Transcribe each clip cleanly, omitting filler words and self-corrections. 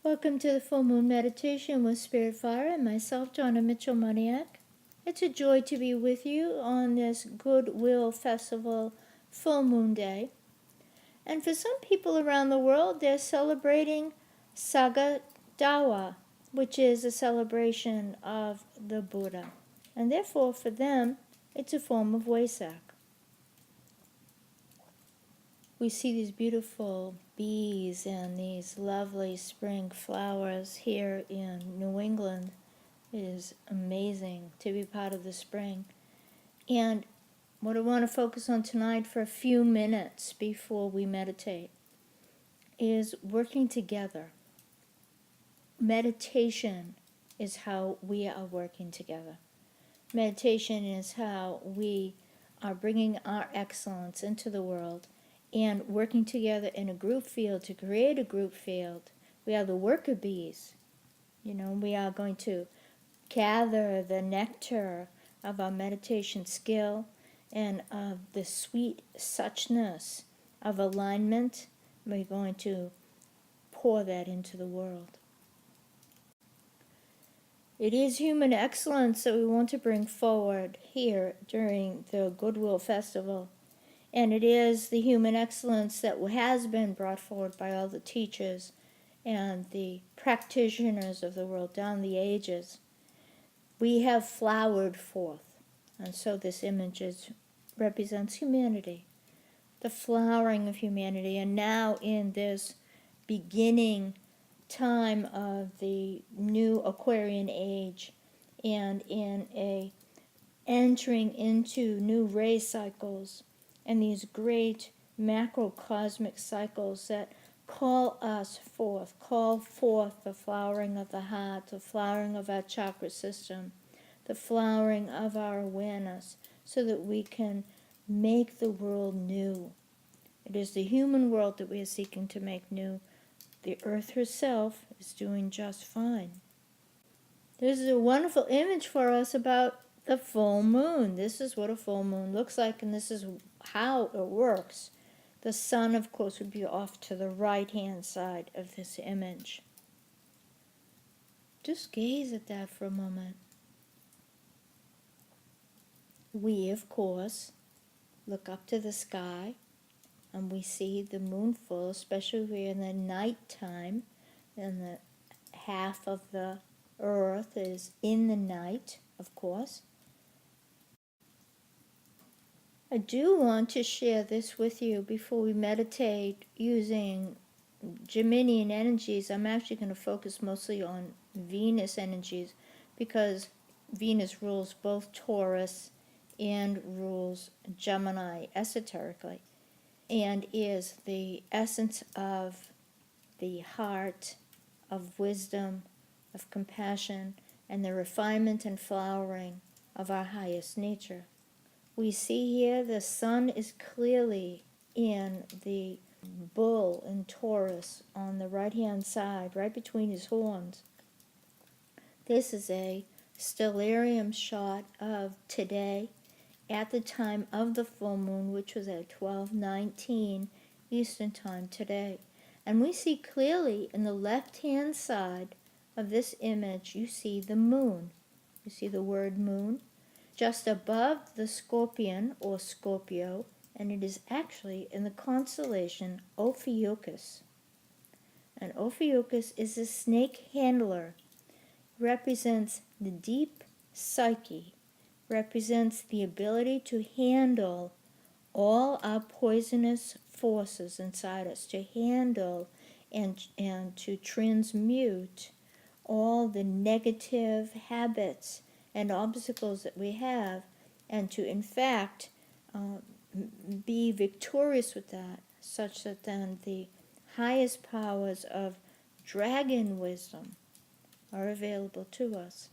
Welcome to the Full Moon Meditation with Spirit Fire and myself, Donna Mitchell-Moniak. It's a joy to be with you on this Goodwill Festival Full Moon Day. And for some people around the world, they're celebrating Sagadawa, which is a celebration of the Buddha. And therefore, for them, it's a form of Wesak. We see these beautiful bees and these lovely spring flowers here in New England. It is amazing to be part of the spring. And what I want to focus on tonight for a few minutes before we meditate is working together. Meditation is how we are working together. Meditation is how we are bringing our excellence into the world and working together in a group field to create a group field. We are the worker bees. We are going to gather the nectar of our meditation skill and of the sweet suchness of alignment. We're going to pour that into the world. It is human excellence that we want to bring forward here during the Goodwill Festival. And it is the human excellence that has been brought forward by all the teachers and the practitioners of the world down the ages. We have flowered forth. And so this image represents humanity, the flowering of humanity. And now in this beginning time of the new Aquarian age and in a entering into new ray cycles, and these great macrocosmic cycles that call forth the flowering of the heart, the flowering of our chakra system, the flowering of our awareness, so that we can make the world new. It is the human world that we are seeking to make new. The earth herself is doing just fine. This is a wonderful image for us about the full moon. This is what a full moon looks like, and this is how it works. The sun, of course, would be off to the right-hand side of this image. Just gaze at that for a moment. We, of course, look up to the sky, and we see the moon full, especially in the nighttime, and the half of the earth is in the night, of course. I do want to share this with you before we meditate using Geminian energies. I'm actually going to focus mostly on Venus energies because Venus rules both Taurus and rules Gemini esoterically, and is the essence of the heart, of wisdom, of compassion, and the refinement and flowering of our highest nature. We see here the sun is clearly in the bull in Taurus on the right-hand side, right between his horns. This is a stellarium shot of today at the time of the full moon, which was at 12:19 Eastern Time today. And we see clearly in the left-hand side of this image, you see the moon. You see the word moon just above the Scorpion or Scorpio, and it is actually in the constellation Ophiuchus. And Ophiuchus is a snake handler, represents the deep psyche, represents the ability to handle all our poisonous forces inside us, to handle and to transmute all the negative habits and obstacles that we have, and to in fact be victorious with that, such that then the highest powers of dragon wisdom are available to us.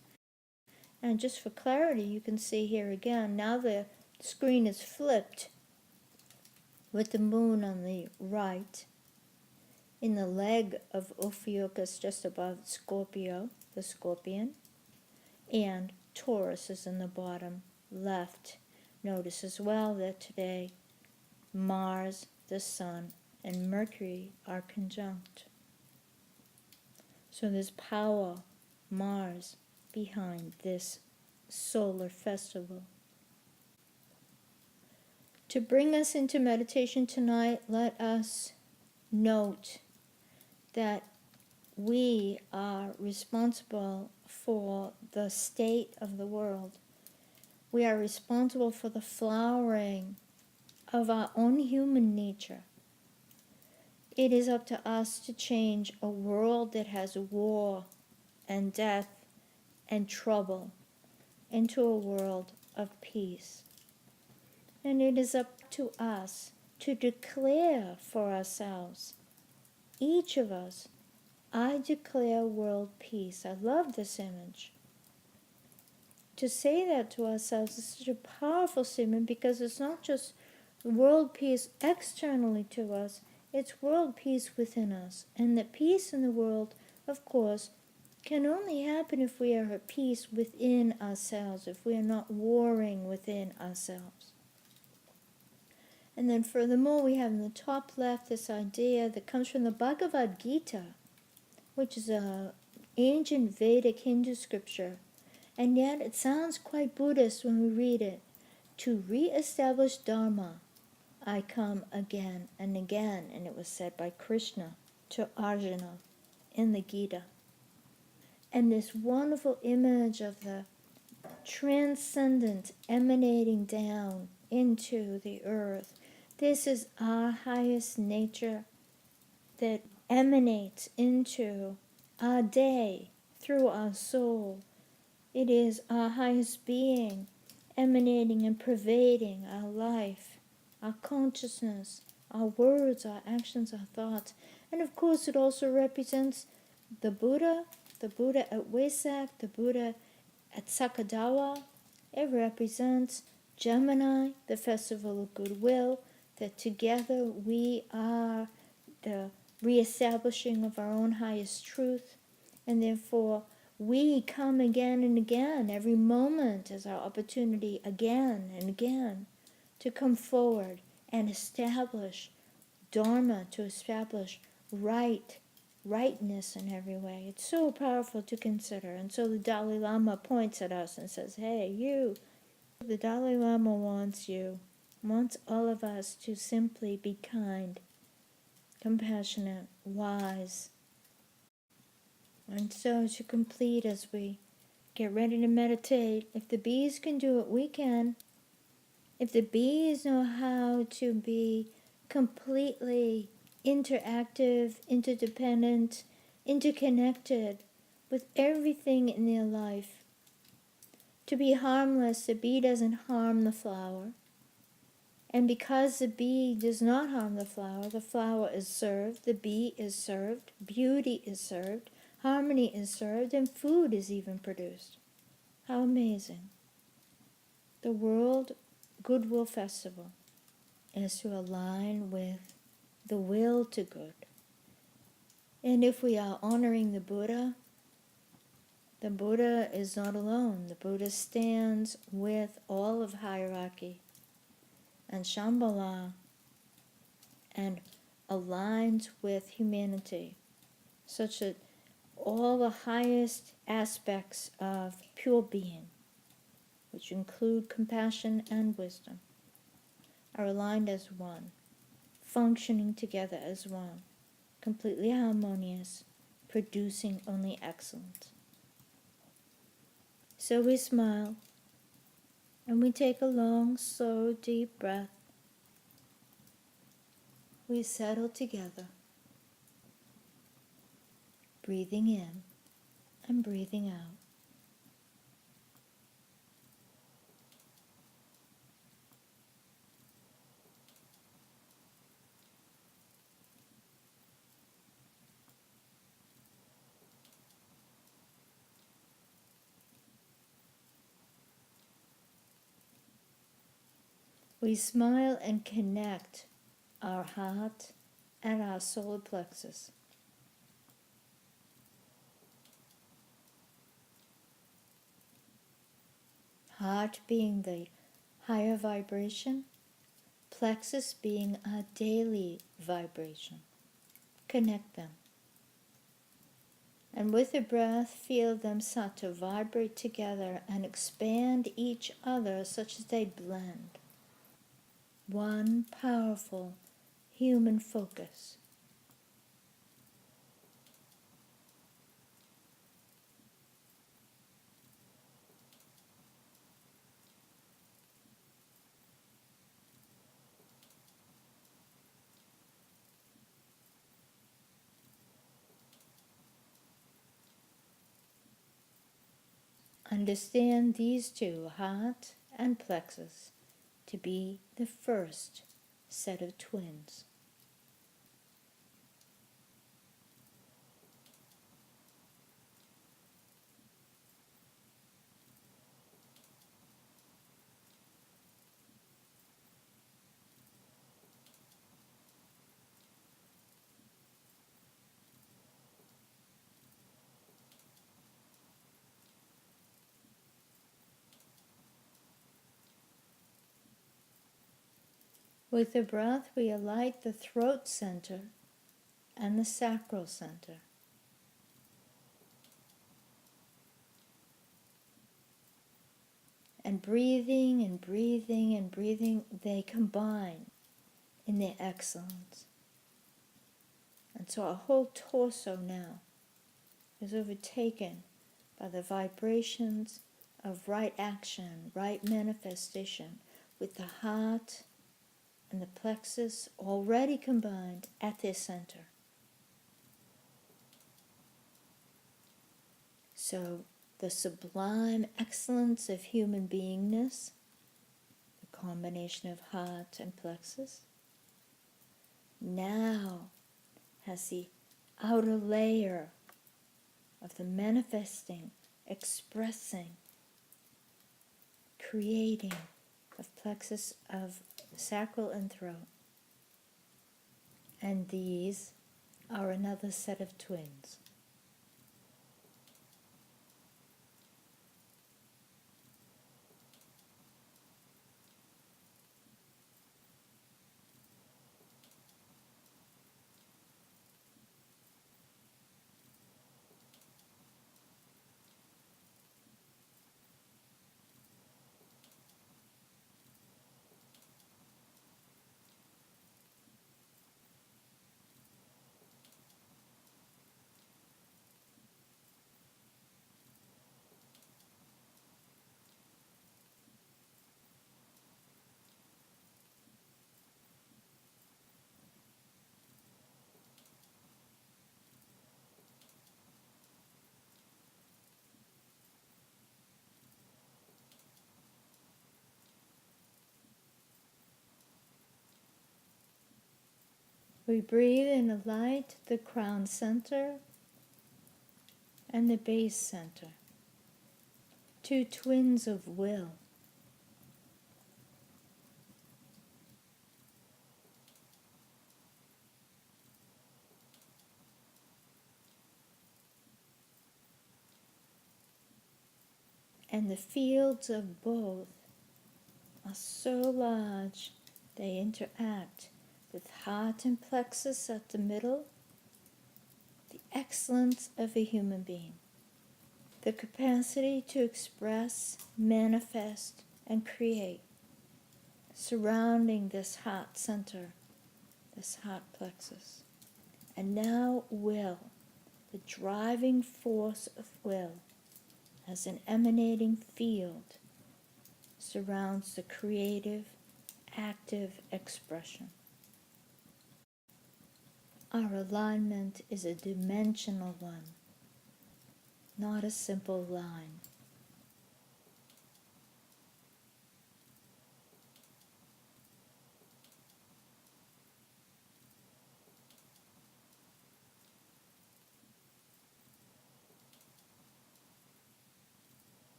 And just for clarity, you can see here again, now the screen is flipped with the moon on the right, in the leg of Ophiuchus just above Scorpio, the Scorpion, and Taurus is in the bottom left. Notice as well that today Mars, the Sun, and Mercury are conjunct. So there's power, Mars, behind this solar festival. To bring us into meditation tonight, let us note that we are responsible for the state of the world. We are responsible for the flowering of our own human nature. It is up to us to change a world that has war and death and trouble into a world of peace. And it is up to us to declare for ourselves, each of us, I declare world peace. I love this image. To say that to ourselves is such a powerful statement because it's not just world peace externally to us, it's world peace within us. And the peace in the world, of course, can only happen if we are at peace within ourselves, if we are not warring within ourselves. And then furthermore, we have in the top left this idea that comes from the Bhagavad Gita, which is an ancient Vedic Hindu scripture. And yet it sounds quite Buddhist when we read it. To re-establish Dharma, I come again and again. And it was said by Krishna to Arjuna in the Gita. And this wonderful image of the transcendent emanating down into the earth. This is our highest nature that emanates into our day through our soul. It is our highest being emanating and pervading our life, our consciousness, our words, our actions, our thoughts. And of course it also represents the Buddha at Wesak, the Buddha at Sakadawa. It represents Gemini, the festival of goodwill, that together we are the reestablishing of our own highest truth, and therefore we come again and again. Every moment is our opportunity again and again to come forward and establish Dharma, to establish rightness in every way. It's so powerful to consider. And so the Dalai Lama points at us and says, hey, you. The Dalai Lama wants all of us to simply be kind, compassionate, wise. And so to complete as we get ready to meditate, if the bees can do it, we can. If the bees know how to be completely interactive, interdependent, interconnected with everything in their life, to be harmless, the bee doesn't harm the flower. And because the bee does not harm the flower is served, the bee is served, beauty is served, harmony is served, and food is even produced. How amazing. The World Goodwill Festival is to align with the will to good. And if we are honoring the Buddha is not alone. The Buddha stands with all of hierarchy and Shambhala and aligns with humanity, such that all the highest aspects of pure being, which include compassion and wisdom, are aligned as one, functioning together as one, completely harmonious, producing only excellence. So we smile, and we take a long, slow, deep breath. We settle together, breathing in and breathing out. We smile and connect our heart and our solar plexus. Heart being the higher vibration, plexus being our daily vibration. Connect them. And with the breath, feel them start to vibrate together and expand each other such that they blend. One powerful human focus. Understand these two, heart and plexus, to be the first set of twins. With the breath, we alight the throat center and the sacral center. And breathing and breathing and breathing, they combine in their excellence. And so our whole torso now is overtaken by the vibrations of right action, right manifestation, with the heart and the plexus already combined at their center. So the sublime excellence of human beingness, the combination of heart and plexus, now has the outer layer of the manifesting, expressing, creating of plexus of sacral and throat. And these are another set of twins. We breathe in a light, the crown center and the base center, two twins of will. And the fields of both are so large they interact with heart and plexus at the middle, the excellence of a human being, the capacity to express, manifest, and create, surrounding this heart center, this heart plexus. And now will, the driving force of will, as an emanating field, surrounds the creative, active expression. Our alignment is a dimensional one, not a simple line.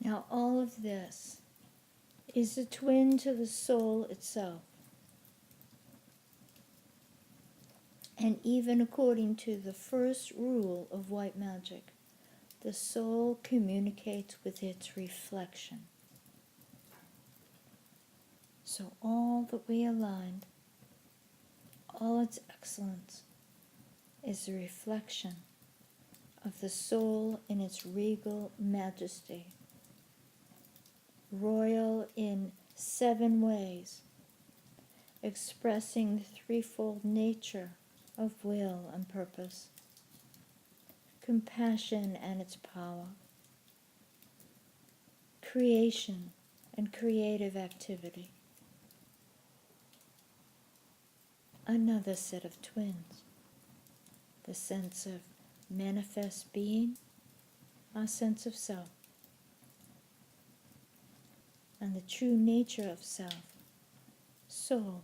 Now all of this is a twin to the soul itself. And even according to the first rule of white magic, the soul communicates with its reflection. So all that we aligned, all its excellence, is a reflection of the soul in its regal majesty, royal in 7 ways, expressing the threefold nature of will and purpose, compassion and its power, creation and creative activity. Another set of twins, the sense of manifest being, our sense of self, and the true nature of self, soul.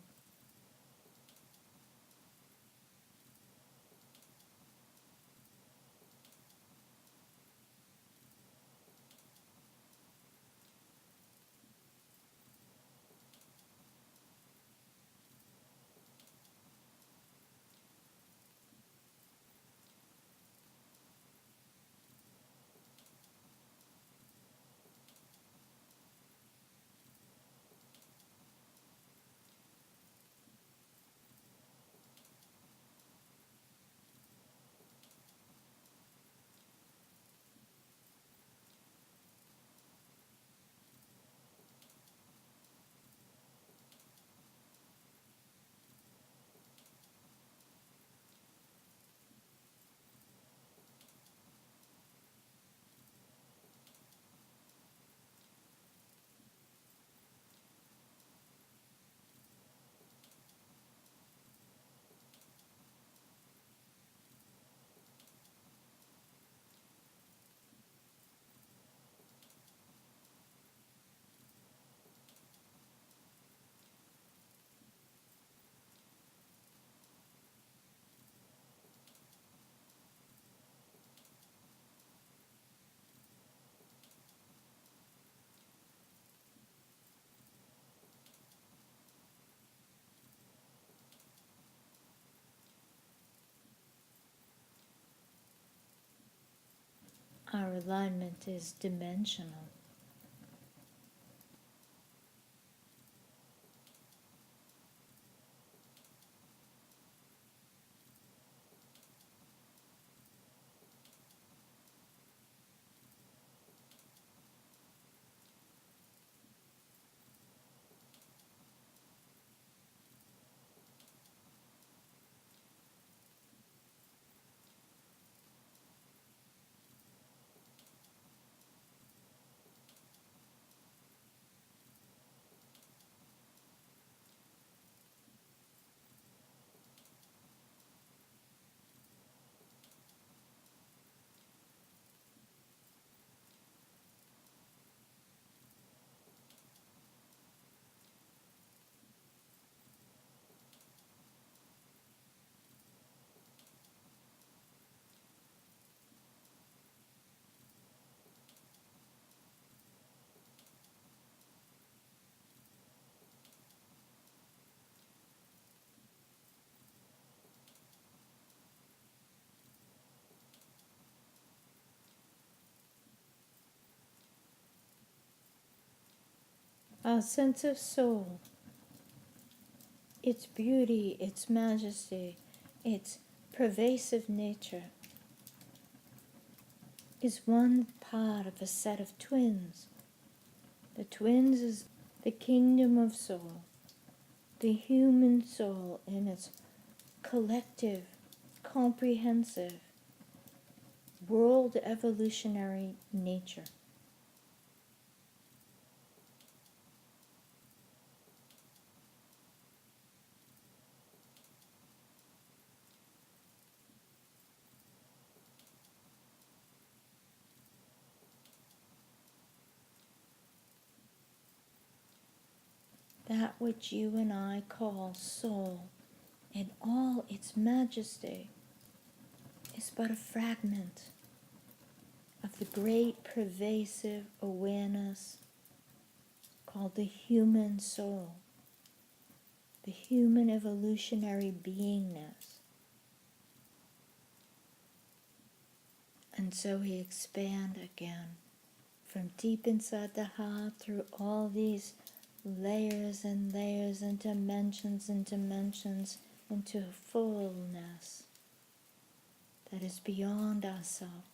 Our alignment is dimensional. Our sense of soul, its beauty, its majesty, its pervasive nature, is one part of a set of twins. The twins is the kingdom of soul, the human soul in its collective, comprehensive, world evolutionary nature. That which you and I call soul in all its majesty is but a fragment of the great pervasive awareness called the human soul, the human evolutionary beingness. And so we expand again from deep inside the heart through all these layers and layers and dimensions into fullness that is beyond ourselves.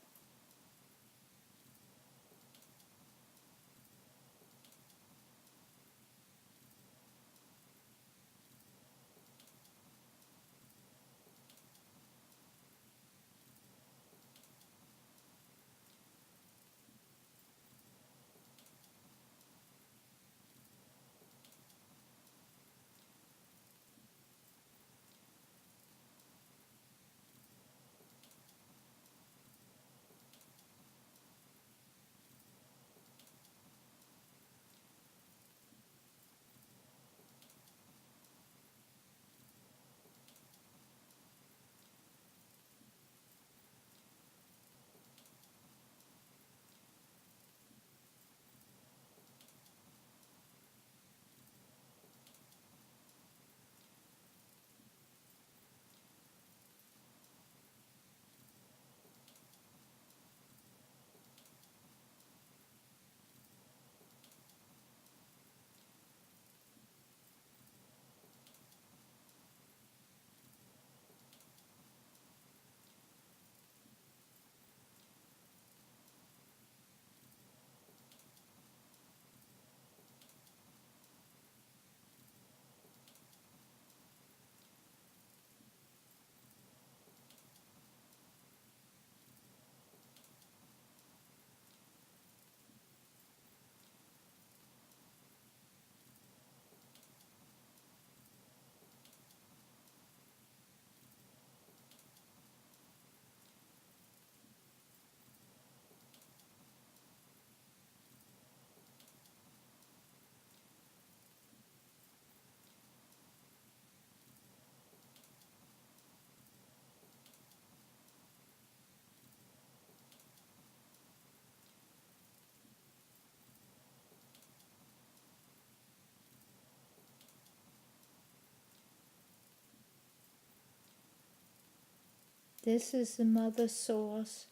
This is the mother source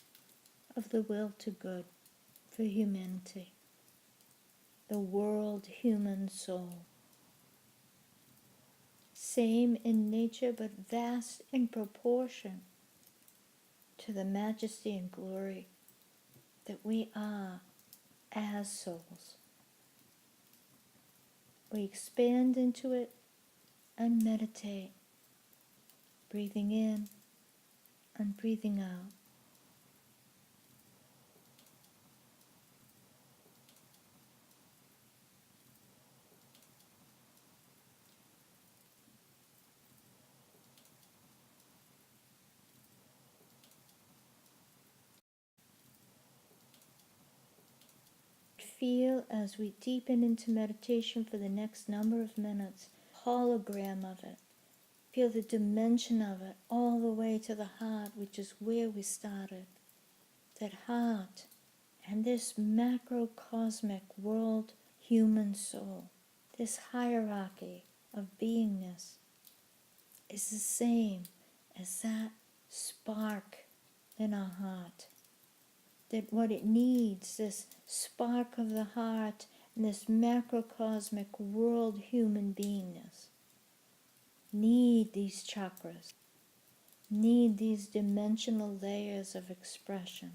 of the will to good for humanity, the world human soul. Same in nature but vast in proportion to the majesty and glory that we are as souls. We expand into it and meditate, breathing in and breathing out. Feel as we deepen into meditation for the next number of minutes, hologram of it. Feel the dimension of it all the way to the heart, which is where we started. That heart and this macrocosmic world human soul, this hierarchy of beingness, is the same as that spark in our heart. That what it needs, this spark of the heart and this macrocosmic world human beingness, need these chakras, need these dimensional layers of expression.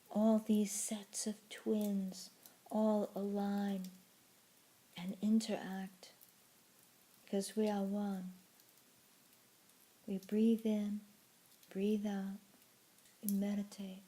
All these sets of twins all align and interact because we are one. We breathe in, breathe out, we meditate.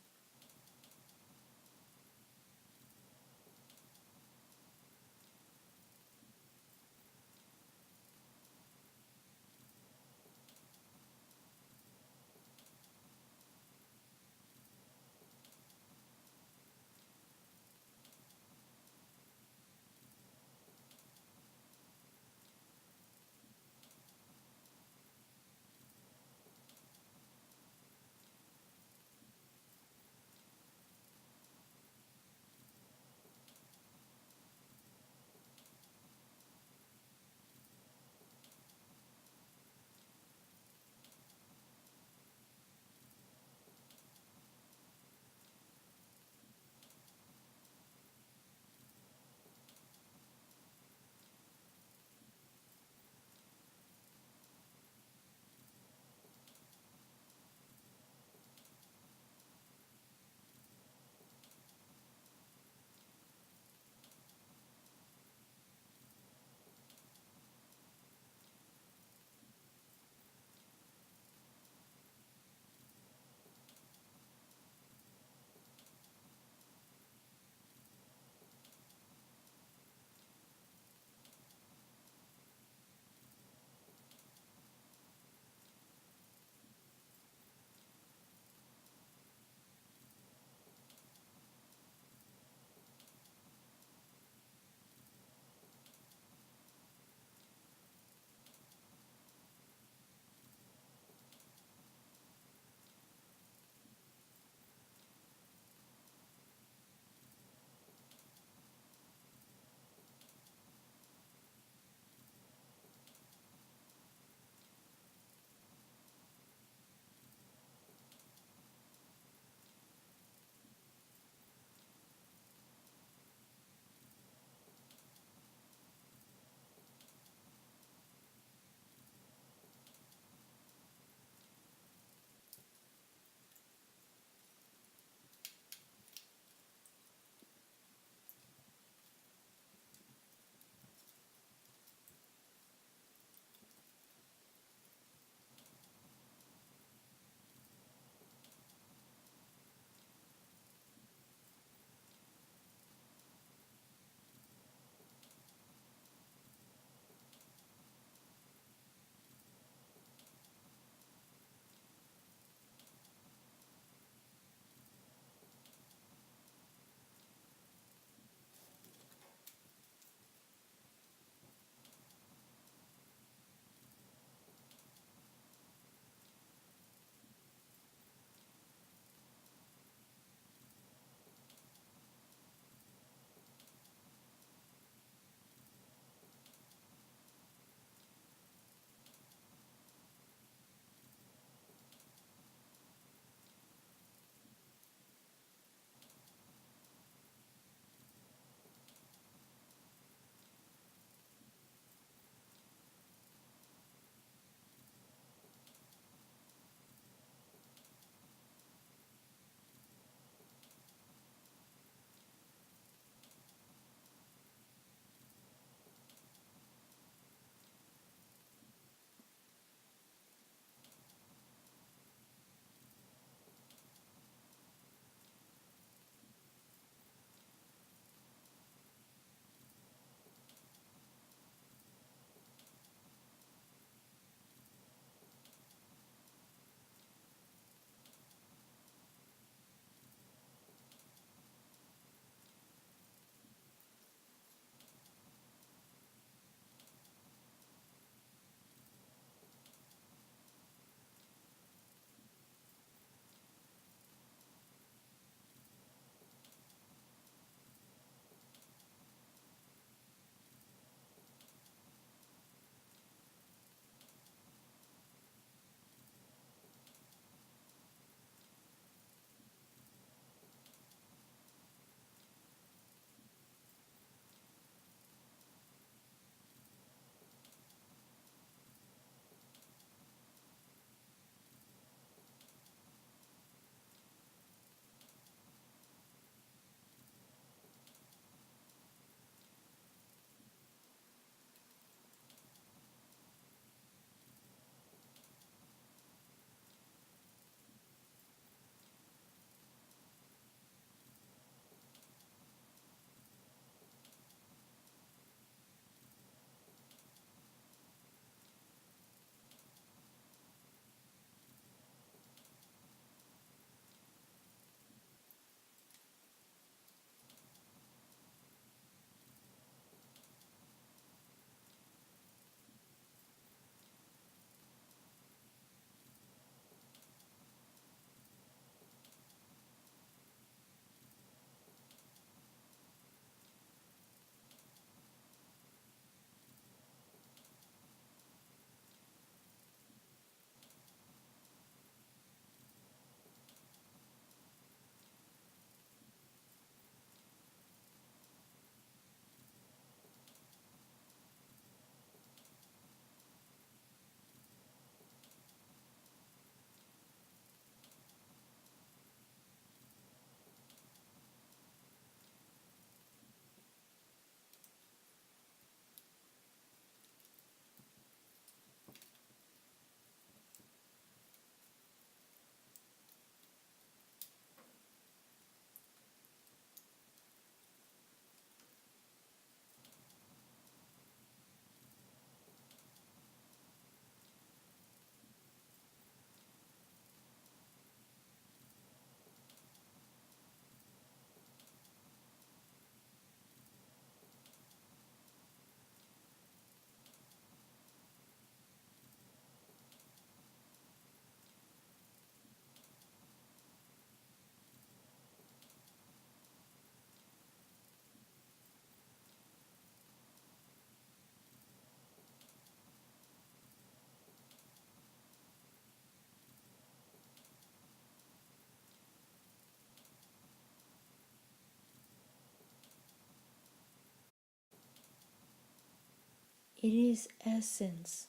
It is essence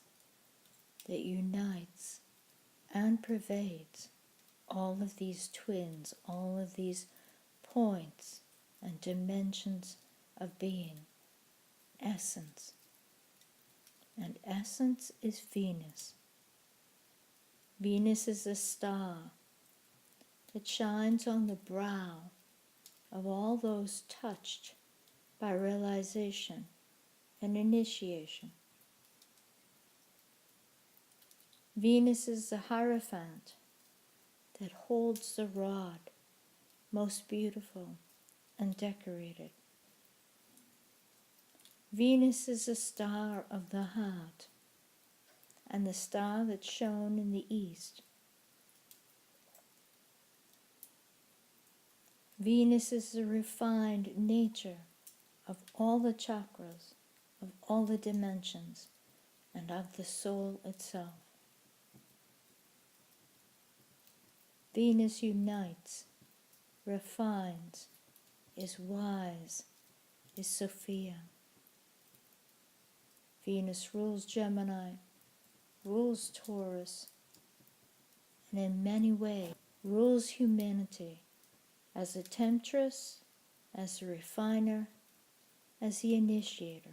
that unites and pervades all of these twins, all of these points and dimensions of being. Essence. And essence is Venus. Venus is a star that shines on the brow of all those touched by realization and initiation. Venus is the Hierophant that holds the rod, most beautiful and decorated. Venus is the star of the heart, and the star that shone in the east. Venus is the refined nature of all the chakras, of all the dimensions, and of the soul itself. Venus unites, refines, is wise, is Sophia. Venus rules Gemini, rules Taurus, and in many ways rules humanity as a temptress, as a refiner, as the initiator.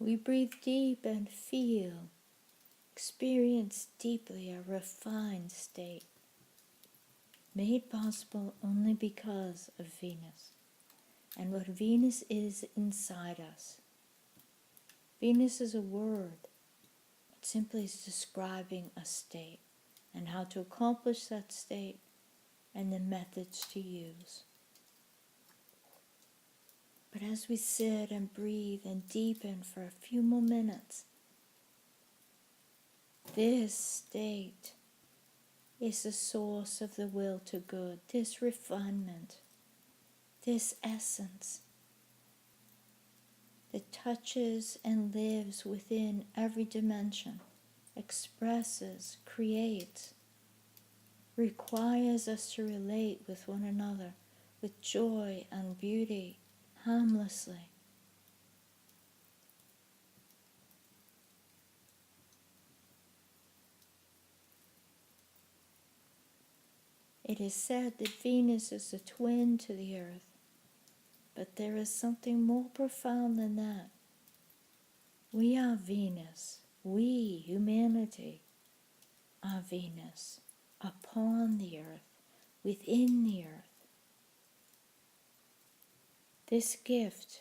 We breathe deep and feel, experience deeply a refined state, made possible only because of Venus and what Venus is inside us. Venus is a word. It simply is describing a state and how to accomplish that state and the methods to use. But as we sit and breathe and deepen for a few more minutes, this state is the source of the will to good, this refinement, this essence that touches and lives within every dimension, expresses, creates, requires us to relate with one another with joy and beauty, harmlessly. It is said that Venus is a twin to the earth, but there is something more profound than that. We are Venus. We, humanity, are Venus upon the earth, within the earth. This gift,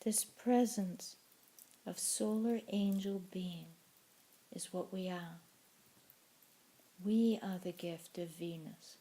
this presence of solar angel being is what we are. We are the gift of Venus.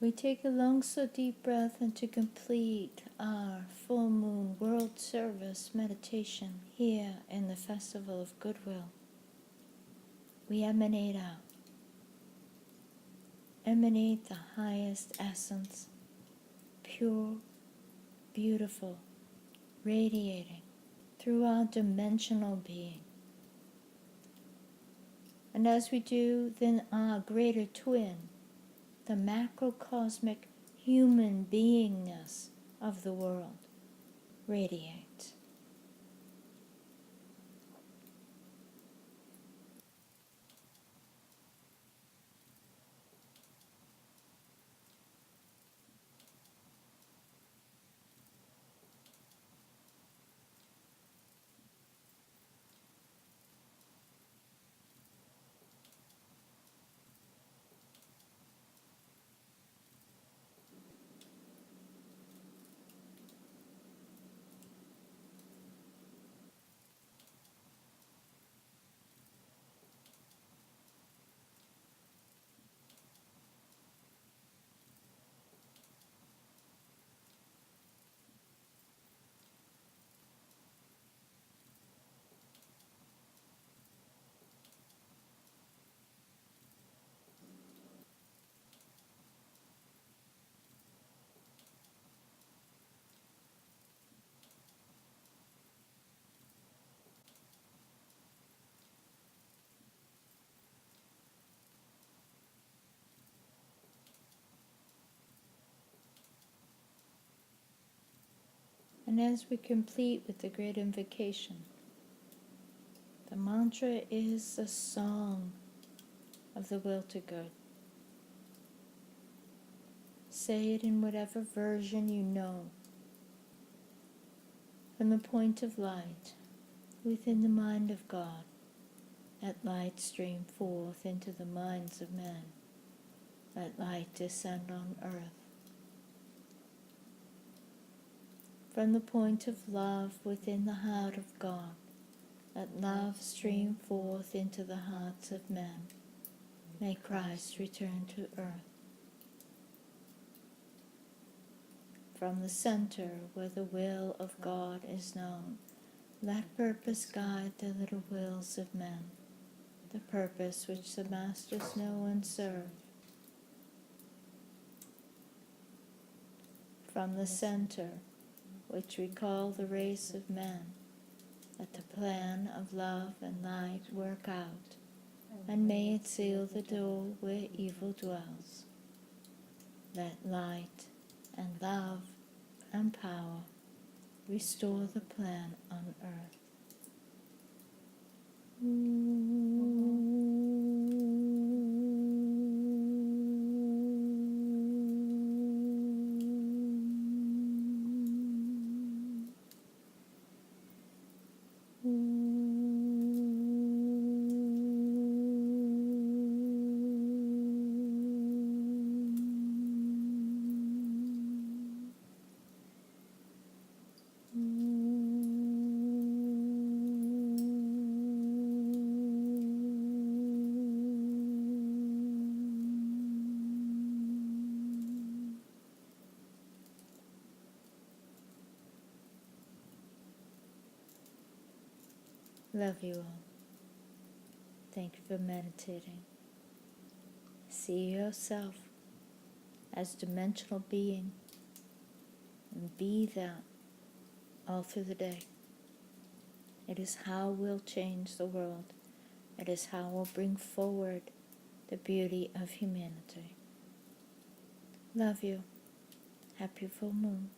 We take a long, slow, deep breath and to complete our full moon world service meditation here in the Festival of Goodwill. We emanate out. Emanate the highest essence, pure, beautiful, radiating through our dimensional being. And as we do, then our greater twin, the macrocosmic human beingness of the world, radiates. And as we complete with the great invocation, the mantra is the song of the will to good. Say it in whatever version you know. From the point of light within the mind of God, let light stream forth into the minds of men. Let light descend on earth. From the point of love within the heart of God, let love stream forth into the hearts of men. May Christ return to earth. From the center where the will of God is known, let purpose guide the little wills of men, the purpose which the masters know and serve. From the center, which we call the race of men, let the plan of love and light work out, and may it seal the door where evil dwells. Let light and love and power restore the plan on earth. Love you all. Thank you for meditating. See yourself as dimensional being and be that all through the day. It is how we'll change the world. It is how we'll bring forward the beauty of humanity. Love you. Happy full moon.